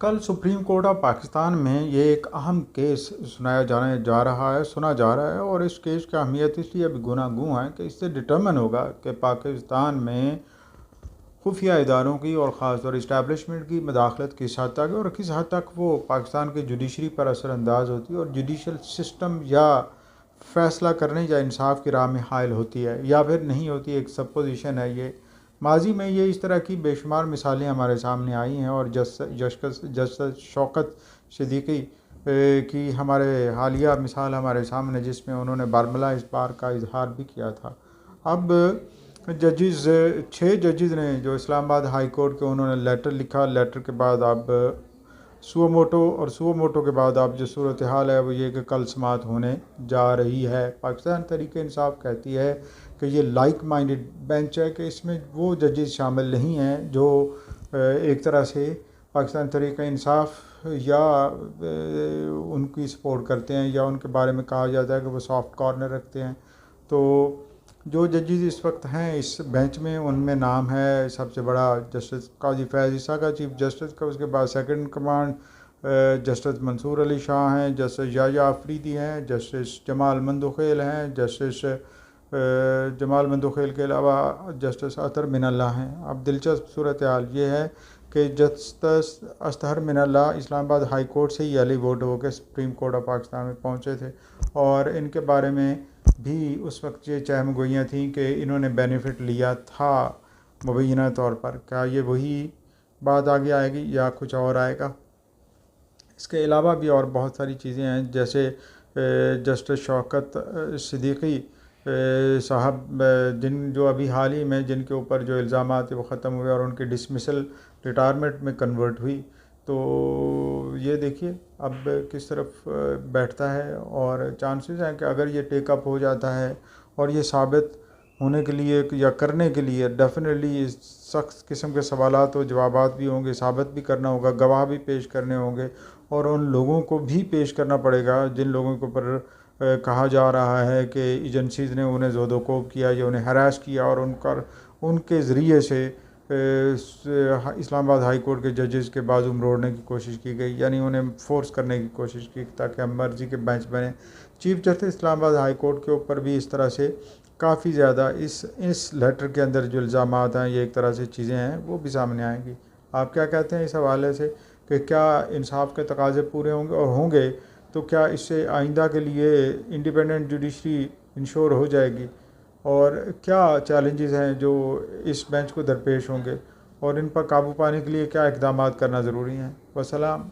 کل supreme court of Pakistan میں یہ ایک اہم کیس سنا جا رہا ہے اور اس کیس کی اہمیت اس لیے ابھی گوں ہے کہ اس سے ڈٹرمن ہوگا کہ پاکستان میں خفیہ اداروں کی اور خاص طور اسٹیبلشمنٹ کی مداخلت کس حد تک ہے اور کس حد تک وہ پاکستان کی جوڈیشری پر اثر انداز ہوتی ہے اور جوڈیشل سسٹم یا فیصلہ کرنے یا انصاف کی راہ میں حائل ہوتی ہے یا پھر نہیں ہوتی. ایک سپوزیشن ہے یہ. ماضی میں یہ اس طرح کی بے شمار مثالیں ہمارے سامنے آئی ہیں اور جسٹس شوکت صدیقی کی ہمارے حالیہ مثال ہمارے سامنے جس میں انہوں نے برملا اس بار کا اظہار بھی کیا تھا. اب چھ ججز نے جو اسلام آباد ہائی کورٹ کے انہوں نے لیٹر لکھا. لیٹر کے بعد اب سو موٹو کے بعد اب جو صورتحال ہے وہ یہ کہ کل سماعت ہونے جا رہی ہے. پاکستان تحریک انصاف کہتی ہے کہ یہ لائک مائنڈڈ بینچ ہے کہ اس میں وہ ججز شامل نہیں ہیں جو ایک طرح سے پاکستان تحریک انصاف یا ان کی سپورٹ کرتے ہیں یا ان کے بارے میں کہا جاتا ہے کہ وہ سافٹ کارنر رکھتے ہیں. تو جو ججز اس وقت ہیں اس بینچ میں ان میں نام ہے سب سے بڑا جسٹس قاضی فیاض عیسیٰ کا چیف جسٹس کا. اس کے بعد سیکنڈ کمانڈ جسٹس منصور علی شاہ ہیں. جسٹس یحییٰ آفریدی ہیں. جسٹس جمال مندوخیل ہیں. جسٹس جمال مندوخیل کے علاوہ جسٹس اطہر من اللہ ہیں. اب دلچسپ صورتحال یہ ہے کہ جسٹس اطہر من اللہ اسلام آباد ہائی کورٹ سے ہی ایلی ووٹ ہو کے سپریم کورٹ آف پاکستان میں پہنچے تھے اور ان کے بارے میں بھی اس وقت یہ چہم گوئیاں تھیں کہ انہوں نے بینیفٹ لیا تھا مبینہ طور پر. کیا یہ وہی بات آگے آئے گی یا کچھ اور آئے گا؟ اس کے علاوہ بھی اور بہت ساری چیزیں ہیں جیسے جسٹس شوکت صدیقی صاحب جو ابھی حال ہی میں جن کے اوپر جو الزامات وہ ختم ہوئے اور ان کی ڈسمسل ریٹائرمنٹ میں کنورٹ ہوئی. تو یہ دیکھیے اب کس طرف بیٹھتا ہے اور چانسز ہیں کہ اگر یہ ٹیک اپ ہو جاتا ہے اور یہ ثابت ہونے کے لیے یا کرنے کے لیے ڈیفینیٹلی سخت قسم کے سوالات و جوابات بھی ہوں گے. ثابت بھی کرنا ہوگا. گواہ بھی پیش کرنے ہوں گے اور ان لوگوں کو بھی پیش کرنا پڑے گا جن لوگوں کے اوپر کہا جا رہا ہے کہ ایجنسیز نے انہیں زود و کوب کیا یا انہیں ہراس کیا اور ان کے ذریعے سے اسلام آباد ہائی کورٹ کے ججز کے بازو مروڑنے کی کوشش کی گئی, یعنی انہیں فورس کرنے کی کوشش کی تاکہ ہم مرضی کے بینچ بنے. چیف جسٹس اسلام آباد ہائی کورٹ کے اوپر بھی اس طرح سے کافی زیادہ اس لیٹر کے اندر جو الزامات ہیں یہ ایک طرح سے چیزیں ہیں وہ بھی سامنے آئیں گی. آپ کیا کہتے ہیں اس حوالے سے کہ کیا انصاف کے تقاضے پورے ہوں گے اور ہوں گے تو کیا اس سے آئندہ کے لیے انڈیپینڈنٹ جوڈیشری انشور ہو جائے گی اور کیا چیلنجز ہیں جو اس بینچ کو درپیش ہوں گے اور ان پر قابو پانے کے لیے کیا اقدامات کرنا ضروری ہیں؟ والسلام.